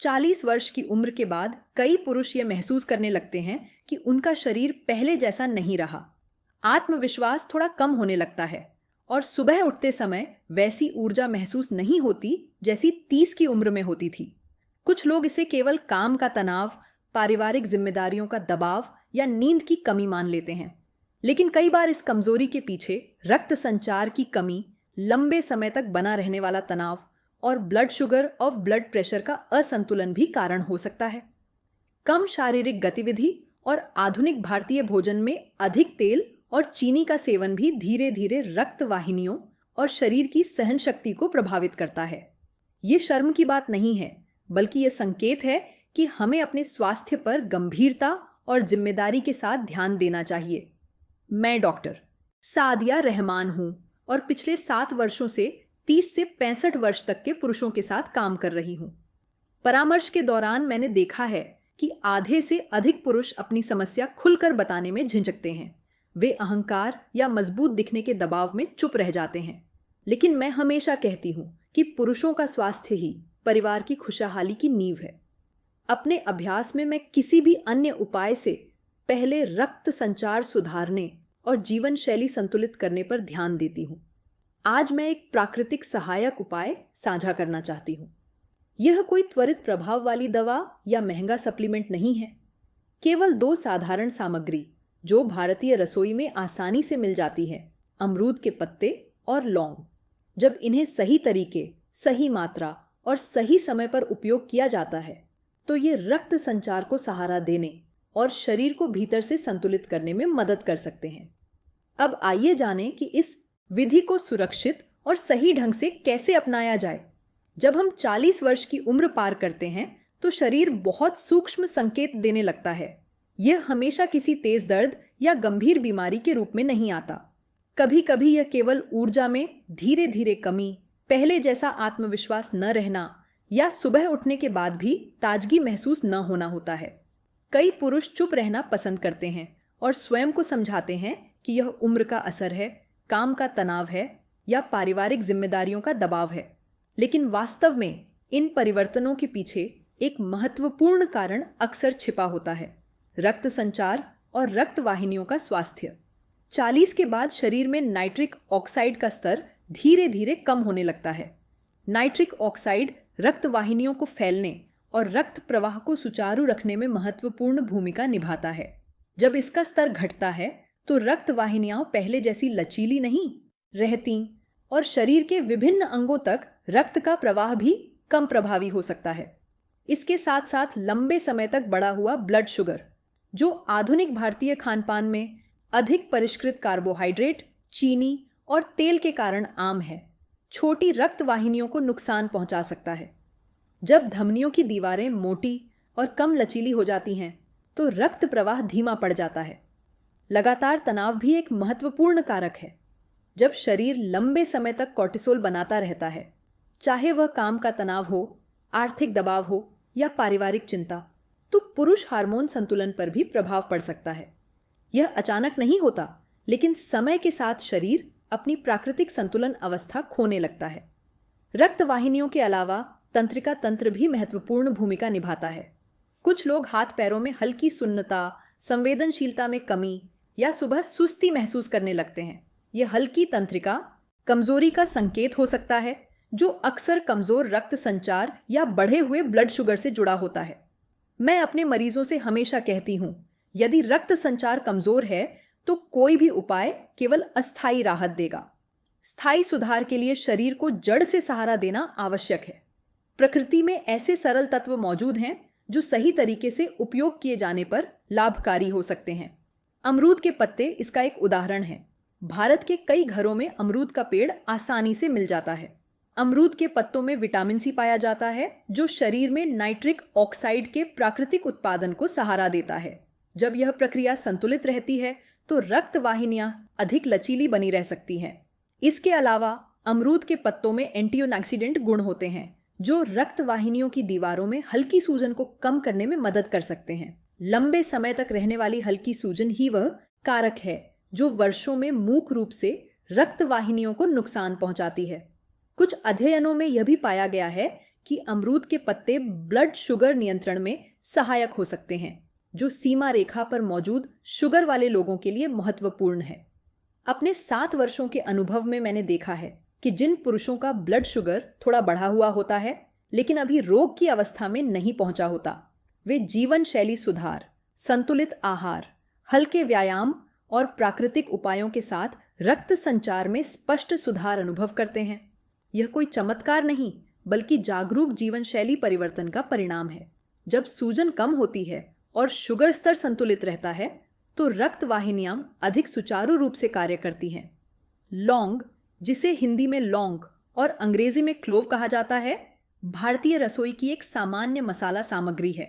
40 वर्ष की उम्र के बाद कई पुरुष ये महसूस करने लगते हैं कि उनका शरीर पहले जैसा नहीं रहा। आत्मविश्वास थोड़ा कम होने लगता है और सुबह उठते समय वैसी ऊर्जा महसूस नहीं होती जैसी 30 की उम्र में होती थी। कुछ लोग इसे केवल काम का तनाव, पारिवारिक जिम्मेदारियों का दबाव या नींद की कमी मान लेते हैं, लेकिन कई बार इस कमजोरी के पीछे रक्त संचार की कमी, लंबे समय तक बना रहने वाला तनाव और ब्लड शुगर और ब्लड प्रेशर का असंतुलन भी कारण हो सकता है। कम शारीरिक गतिविधि और आधुनिक भारतीय भोजन में अधिक तेल और चीनी का सेवन भी धीरे धीरे रक्त वाहिनियों और शरीर की सहन शक्ति को प्रभावित करता है। ये शर्म की बात नहीं है, बल्कि ये संकेत है कि हमें अपने स्वास्थ्य पर गंभीरता और जिम्मेदारी के साथ ध्यान देना चाहिए। मैं डॉक्टर सादिया रहमान हूँ और पिछले 7 वर्षों से 30 से 65 वर्ष तक के पुरुषों के साथ काम कर रही हूँ। परामर्श के दौरान मैंने देखा है कि आधे से अधिक पुरुष अपनी समस्या खुलकर बताने में झिझकते हैं। वे अहंकार या मजबूत दिखने के दबाव में चुप रह जाते हैं। लेकिन मैं हमेशा कहती हूँ कि पुरुषों का स्वास्थ्य ही परिवार की खुशहाली की नींव है। अपने अभ्यास में मैं किसी भी अन्य उपाय से पहले रक्त संचार सुधारने और जीवन शैली संतुलित करने पर ध्यान देती हूँ। आज मैं एक प्राकृतिक सहायक उपाय साझा करना चाहती हूँ। यह कोई त्वरित प्रभाव वाली दवा या महंगा सप्लीमेंट नहीं है। केवल 2 साधारण सामग्री जो भारतीय रसोई में आसानी से मिल जाती है, अमरूद के पत्ते और लौंग। जब इन्हें सही तरीके, सही मात्रा और सही समय पर उपयोग किया जाता है तो ये रक्त संचार को सहारा देने और शरीर को भीतर से संतुलित करने में मदद कर सकते हैं। अब आइए जानें कि इस विधि को सुरक्षित और सही ढंग से कैसे अपनाया जाए। जब हम 40 वर्ष की उम्र पार करते हैं तो शरीर बहुत सूक्ष्म संकेत देने लगता है। यह हमेशा किसी तेज दर्द या गंभीर बीमारी के रूप में नहीं आता। कभी कभी यह केवल ऊर्जा में धीरे धीरे कमी, पहले जैसा आत्मविश्वास न रहना या सुबह उठने के बाद भी ताजगी महसूस न होना होता है। कई पुरुष चुप रहना पसंद करते हैं और स्वयं को समझाते हैं कि यह उम्र का असर है, काम का तनाव है या पारिवारिक जिम्मेदारियों का दबाव है। लेकिन वास्तव में इन परिवर्तनों के पीछे एक महत्वपूर्ण कारण अक्सर छिपा होता है, रक्त संचार और रक्त वाहिनियों का स्वास्थ्य। 40 के बाद शरीर में नाइट्रिक ऑक्साइड का स्तर धीरे धीरे कम होने लगता है। नाइट्रिक ऑक्साइड रक्त वाहिनियों को फैलने और रक्त प्रवाह को सुचारू रखने में महत्वपूर्ण भूमिका निभाता है। जब इसका स्तर घटता है तो रक्त वाहिनियां पहले जैसी लचीली नहीं रहती और शरीर के विभिन्न अंगों तक रक्त का प्रवाह भी कम प्रभावी हो सकता है। इसके साथ साथ लंबे समय तक बढ़ा हुआ ब्लड शुगर, जो आधुनिक भारतीय खानपान में अधिक परिष्कृत कार्बोहाइड्रेट, चीनी और तेल के कारण आम है, छोटी रक्त वाहिनियों को नुकसान पहुंचा सकता है। जब धमनियों की दीवारें मोटी और कम लचीली हो जाती हैं तो रक्त प्रवाह धीमा पड़ जाता है। लगातार तनाव भी एक महत्वपूर्ण कारक है। जब शरीर लंबे समय तक कॉर्टिसोल बनाता रहता है, चाहे वह काम का तनाव हो, आर्थिक दबाव हो या पारिवारिक चिंता, तो पुरुष हार्मोन संतुलन पर भी प्रभाव पड़ सकता है। यह अचानक नहीं होता, लेकिन समय के साथ शरीर अपनी प्राकृतिक संतुलन अवस्था खोने लगता है। रक्त वाहिनियों के अलावा तंत्रिका तंत्र भी महत्वपूर्ण भूमिका निभाता है। कुछ लोग हाथ पैरों में हल्की सुन्नता, संवेदनशीलता में कमी या सुबह सुस्ती महसूस करने लगते हैं। यह हल्की तंत्रिका कमजोरी का संकेत हो सकता है, जो अक्सर कमजोर रक्त संचार या बढ़े हुए ब्लड शुगर से जुड़ा होता है। मैं अपने मरीजों से हमेशा कहती हूँ, यदि रक्त संचार कमजोर है तो कोई भी उपाय केवल अस्थायी राहत देगा। स्थायी सुधार के लिए शरीर को जड़ से सहारा देना आवश्यक है। प्रकृति में ऐसे सरल तत्व मौजूद हैं जो सही तरीके से उपयोग किए जाने पर लाभकारी हो सकते हैं। अमरूद के पत्ते इसका एक उदाहरण है। भारत के कई घरों में अमरूद का पेड़ आसानी से मिल जाता है। अमरूद के पत्तों में विटामिन सी पाया जाता है, जो शरीर में नाइट्रिक ऑक्साइड के प्राकृतिक उत्पादन को सहारा देता है। जब यह प्रक्रिया संतुलित रहती है तो रक्त वाहिनियां अधिक लचीली बनी रह सकती हैं। इसके अलावा अमरूद के पत्तों में एंटीऑक्सीडेंट गुण होते हैं, जो रक्त वाहिनियों की दीवारों में हल्की सूजन को कम करने में मदद कर सकते हैं। लंबे समय तक रहने वाली हल्की सूजन ही वह कारक है जो वर्षों में मूक रूप से रक्त वाहिनियों को नुकसान पहुंचाती है। कुछ अध्ययनों में यह भी पाया गया है कि अमरूद के पत्ते ब्लड शुगर नियंत्रण में सहायक हो सकते हैं, जो सीमा रेखा पर मौजूद शुगर वाले लोगों के लिए महत्वपूर्ण है। अपने 7 वर्षों के अनुभव में मैंने देखा है कि जिन पुरुषों का ब्लड शुगर थोड़ा बढ़ा हुआ होता है लेकिन अभी रोग की अवस्था में नहीं पहुंचा होता, वे जीवन शैली सुधार, संतुलित आहार, हल्के व्यायाम और प्राकृतिक उपायों के साथ रक्त संचार में स्पष्ट सुधार अनुभव करते हैं। यह कोई चमत्कार नहीं, बल्कि जागरूक जीवन शैली परिवर्तन का परिणाम है। जब सूजन कम होती है और शुगर स्तर संतुलित रहता है तो रक्त वाहिनियां अधिक सुचारू रूप से कार्य करती हैं। लौंग, जिसे हिंदी में लौंग और अंग्रेजी में क्लोव कहा जाता है, भारतीय रसोई की एक सामान्य मसाला सामग्री है।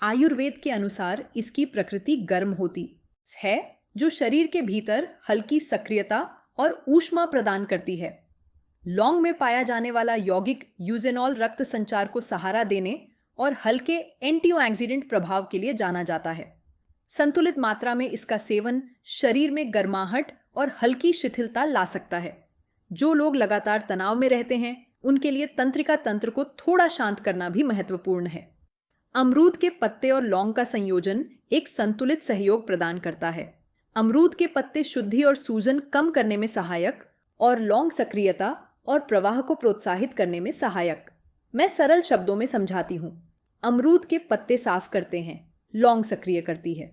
आयुर्वेद के अनुसार इसकी प्रकृति गर्म होती है, जो शरीर के भीतर हल्की सक्रियता और ऊष्मा प्रदान करती है। लौंग में पाया जाने वाला यौगिक यूजेनॉल रक्त संचार को सहारा देने और हल्के एंटीऑक्सीडेंट प्रभाव के लिए जाना जाता है। संतुलित मात्रा में इसका सेवन शरीर में गर्माहट और हल्की शिथिलता ला सकता है। जो लोग लगातार तनाव में रहते हैं, उनके लिए तंत्रिका तंत्र को थोड़ा शांत करना भी महत्वपूर्ण है। अमरूद के पत्ते और लौंग का संयोजन एक संतुलित सहयोग प्रदान करता है। अमरूद के पत्ते शुद्धि और सूजन कम करने में सहायक और लौंग सक्रियता और प्रवाह को प्रोत्साहित करने में सहायक। मैं सरल शब्दों में समझाती हूँ। अमरूद के पत्ते साफ करते हैं, लौंग सक्रिय करती है।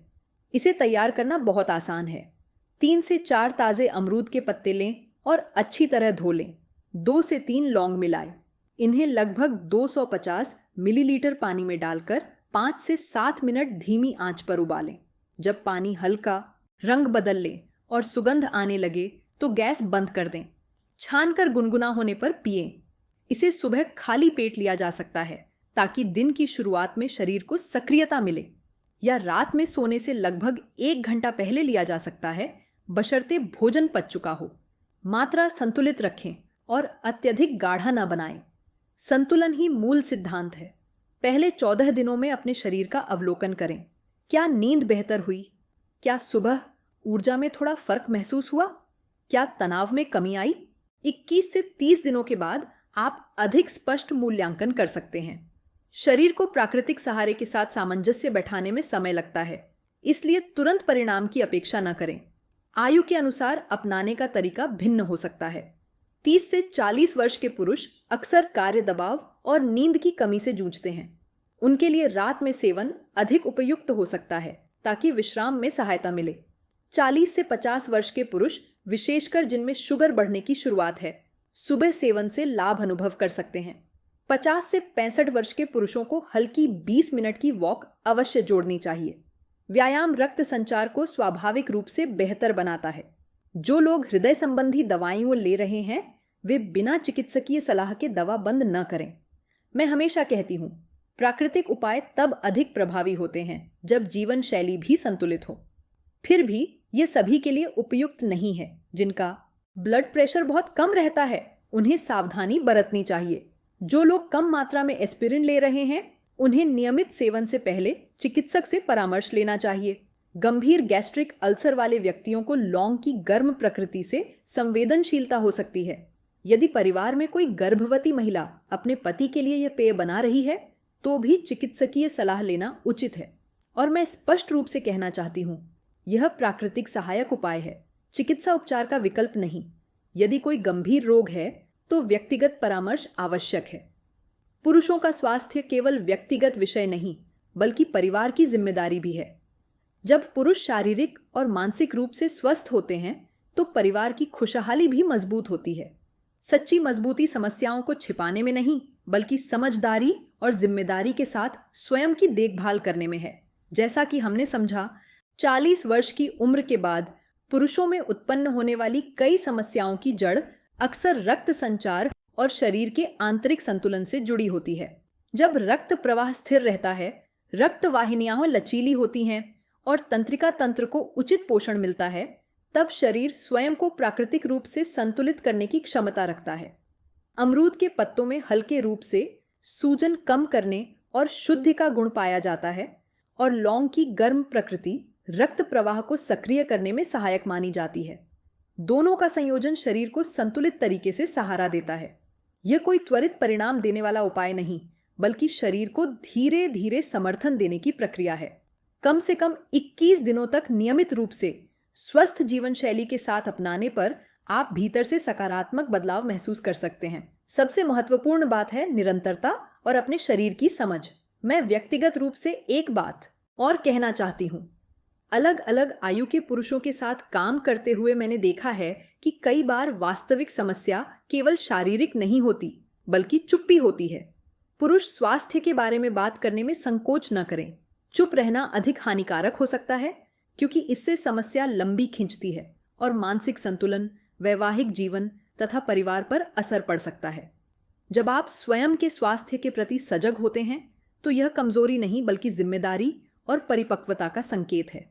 इसे तैयार करना बहुत आसान है। 3 से 4 ताज़े अमरूद के पत्ते लें और अच्छी तरह धो लें। 2 से 3 लौंग मिलाएं। इन्हें लगभग 250 मिलीलीटर पानी में डालकर 5 से 7 मिनट धीमी आंच पर उबालें। जब पानी हल्का रंग बदल ले और सुगंध आने लगे तो गैस बंद कर दें। छानकर गुनगुना होने पर पिएं। इसे सुबह खाली पेट लिया जा सकता है ताकि दिन की शुरुआत में शरीर को सक्रियता मिले, या रात में सोने से लगभग 1 घंटा पहले लिया जा सकता है, बशर्ते भोजन पच चुका हो। मात्रा संतुलित रखें और अत्यधिक गाढ़ा न बनाएं। संतुलन ही मूल सिद्धांत है। पहले 14 दिनों में अपने शरीर का अवलोकन करें। क्या नींद बेहतर हुई? क्या सुबह ऊर्जा में थोड़ा फर्क महसूस हुआ? क्या तनाव में कमी आई? 21 से 30 दिनों के बाद आप अधिक स्पष्ट मूल्यांकन कर सकते हैं। शरीर को प्राकृतिक सहारे के साथ सामंजस्य बैठाने में समय लगता है, इसलिए तुरंत परिणाम की अपेक्षा न करें। आयु के अनुसार अपनाने का तरीका भिन्न हो सकता है। 30 से 40 वर्ष के पुरुष अक्सर कार्य दबाव और नींद की कमी से जूझते हैं। उनके लिए रात में सेवन अधिक उपयुक्त हो सकता है ताकि विश्राम में सहायता मिले। 40 से 50 वर्ष के पुरुष, विशेषकर जिनमें शुगर बढ़ने की शुरुआत है, सुबह सेवन से लाभ अनुभव कर सकते हैं। 50 से 65 वर्ष के पुरुषों को हल्की 20 मिनट की वॉक अवश्य जोड़नी चाहिए। व्यायाम रक्त संचार को स्वाभाविक रूप से बेहतर बनाता है। जो लोग हृदय संबंधी दवाइयां ले रहे हैं, वे बिना चिकित्सकीय सलाह के दवा बंद न करें। मैं हमेशा कहती हूँ, प्राकृतिक उपाय तब अधिक प्रभावी होते हैं जब जीवन शैली भी संतुलित हो। फिर भी ये सभी के लिए उपयुक्त नहीं है। जिनका ब्लड प्रेशर बहुत कम रहता है, उन्हें सावधानी बरतनी चाहिए। जो लोग कम मात्रा में एस्पिरिन ले रहे हैं, उन्हें नियमित सेवन से पहले चिकित्सक से परामर्श लेना चाहिए। गंभीर गैस्ट्रिक अल्सर वाले व्यक्तियों को लौंग की गर्म प्रकृति से संवेदनशीलता हो सकती है। यदि परिवार में कोई गर्भवती महिला अपने पति के लिए यह पेय बना रही है, तो भी चिकित्सकीय सलाह लेना उचित है। और मैं स्पष्ट रूप से कहना चाहती हूँ, यह प्राकृतिक सहायक उपाय है, चिकित्सा उपचार का विकल्प नहीं। यदि कोई गंभीर रोग है तो व्यक्तिगत परामर्श आवश्यक है। पुरुषों का स्वास्थ्य केवल व्यक्तिगत विषय नहीं, बल्कि परिवार की जिम्मेदारी भी है। जब पुरुष शारीरिक और मानसिक रूप से स्वस्थ होते हैं तो परिवार की खुशहाली भी मजबूत होती है। सच्ची मजबूती समस्याओं को छिपाने में नहीं, बल्कि समझदारी और जिम्मेदारी के साथ स्वयं की देखभाल करने में है। जैसा कि हमने समझा, 40 वर्ष की उम्र के बाद पुरुषों में उत्पन्न होने वाली कई समस्याओं की जड़ अक्सर रक्त संचार और शरीर के आंतरिक संतुलन से जुड़ी होती है। जब रक्त प्रवाह स्थिर रहता है, रक्त वाहिनियां लचीली होती हैं और तंत्रिका तंत्र को उचित पोषण मिलता है, तब शरीर स्वयं को प्राकृतिक रूप से संतुलित करने की क्षमता रखता है। अमरूद के पत्तों में हल्के रूप से सूजन कम करने और शुद्धि का गुण पाया जाता है और लौंग की गर्म प्रकृति रक्त प्रवाह को सक्रिय करने में सहायक मानी जाती है। दोनों का संयोजन शरीर को संतुलित तरीके से सहारा देता है। यह कोई त्वरित परिणाम देने वाला उपाय नहीं, बल्कि शरीर को धीरे धीरे समर्थन देने की प्रक्रिया है। कम से कम 21 दिनों तक नियमित रूप से स्वस्थ जीवन शैली के साथ अपनाने पर आप भीतर से सकारात्मक बदलाव महसूस कर सकते हैं। सबसे महत्वपूर्ण बात है निरंतरता और अपने शरीर की समझ। मैं व्यक्तिगत रूप से एक बात और कहना चाहती हूँ। अलग अलग आयु के पुरुषों के साथ काम करते हुए मैंने देखा है कि कई बार वास्तविक समस्या केवल शारीरिक नहीं होती, बल्कि चुप्पी होती है। पुरुष स्वास्थ्य के बारे में बात करने में संकोच न करें। चुप रहना अधिक हानिकारक हो सकता है, क्योंकि इससे समस्या लंबी खिंचती है और मानसिक संतुलन, वैवाहिक जीवन तथा परिवार पर असर पड़ सकता है। जब आप स्वयं के स्वास्थ्य के प्रति सजग होते हैं, तो यह कमजोरी नहीं बल्कि जिम्मेदारी और परिपक्वता का संकेत है।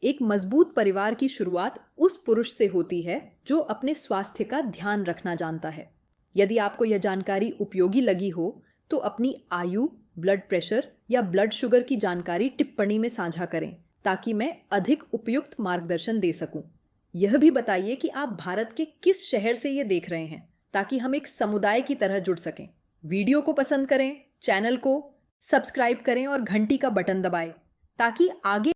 एक मजबूत परिवार की शुरुआत उस पुरुष से होती है जो अपने स्वास्थ्य का ध्यान रखना जानता है। यदि आपको यह जानकारी उपयोगी लगी हो तो अपनी आयु, ब्लड प्रेशर या ब्लड शुगर की जानकारी टिप्पणी में साझा करें, ताकि मैं अधिक उपयुक्त मार्गदर्शन दे सकूं। यह भी बताइए कि आप भारत के किस शहर से ये देख रहे हैं, ताकि हम एक समुदाय की तरह जुड़ सकें। वीडियो को पसंद करें, चैनल को सब्सक्राइब करें और घंटी का बटन दबाएं, ताकि आगे